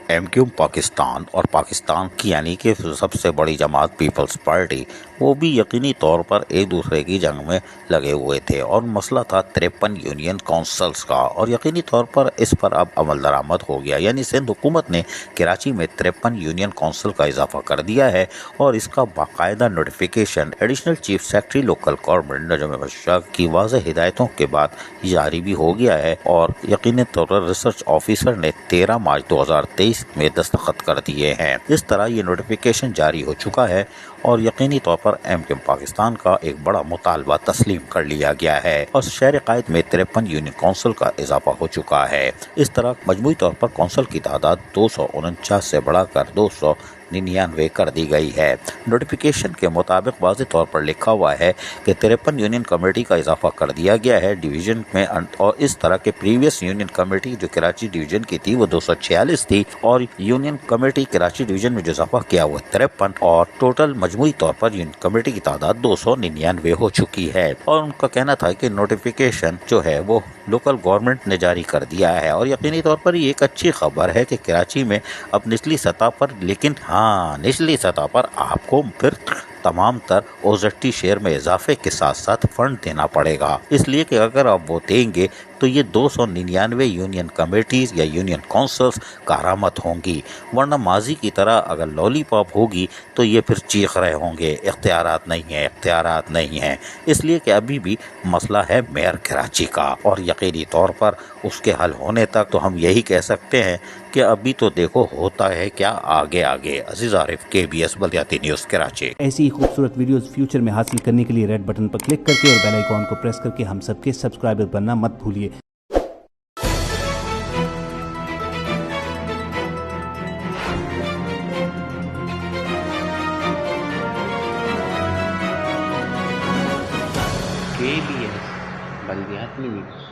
M Q Pakistan اور پاکستان کی یعنی کہ سب سے بڑی جماعت پیپلز پارٹی وہ بھی یقینی طور پر ایک دوسرے کی جنگ میں لگے ہوئے تھے، اور مسئلہ تھا 53 یونین کونسلز کا، اور یقینی طور پر اس پر اب عمل درآمد ہو گیا، یعنی سندھ حکومت نے کراچی میں 53 یونین کونسل کا اضافہ کر دیا ہے، اور اس کا باقاعدہ notification additional chief secretary local government Najam Ahmad Shah کی واضح ہدایتوں کے بعد جاری بھی ہو گیا ہے، اور یقینی طور پر ریسرچ آفیسر نے 13 مارچ 2023 میں دستخط کر دیے ہیں۔ اس طرح یہ نوٹیفیکیشن جاری ہو چکا ہے، اور یقینی طور پر ایم کیو پاکستان کا ایک بڑا مطالبہ تسلیم کر لیا گیا ہے، اور شہر قائد میں 53 یونین کونسل کا اضافہ ہو چکا ہے۔ اس طرح مجموعی طور پر کونسل کی تعداد 249 سے بڑھا کر 299 کر دی گئی ہے۔ نوٹیفیکیشن کے مطابق واضح طور پر لکھا ہوا ہے کہ 53 یونین کمیٹی کا اضافہ کر دیا گیا ہے ڈویژن میں، اور اس طرح کے پریویس یونین کمیٹی جو کراچی ڈویژن کی تھی وہ 246 تھی، اور یونین کمیٹی کراچی ڈویژن میں جو اضافہ کیا وہ 53، اور ٹوٹل مجموعی طور پر یونین کمیٹی کی تعداد 299 ہو چکی ہے۔ اور ان کا کہنا تھا کہ نوٹیفیکیشن جو ہے وہ لوکل گورنمنٹ نے جاری کر دیا ہے، اور یقینی طور پر یہ ایک اچھی خبر ہے کہ کراچی میں اب نچلی سطح پر، لیکن نچلی سطح پر آپ کو پھر تمام تر اوزیڈٹی شیئر میں اضافے کے ساتھ ساتھ فنڈ دینا پڑے گا، اس لیے کہ اگر آپ وہ دیں گے تو یہ 299 یونین کمیٹیز یا یونین کونسلز کارآمد ہوں گی، ورنہ ماضی کی طرح اگر لولی پاپ ہوگی تو یہ پھر چیخ رہے ہوں گے اختیارات نہیں ہیں، اس لیے کہ ابھی بھی مسئلہ ہے میئر کراچی کا، اور یقینی طور پر اس کے حل ہونے تک تو ہم یہی کہہ سکتے ہیں کہ ابھی تو دیکھو ہوتا ہے کیا آگے۔ عزیز عارف، KBS بلدیاتی نیوز کراچی۔ ایسی ہی خوبصورت ویڈیوز فیوچر میں حاصل کرنے کے لیے ریڈ بٹن پر کلک کر کے اور بیل آئیکن کو پریس کر کے ہم سب کے سبسکرائبر بننا مت بھولیے۔ KBS بلدیاتی نیوز۔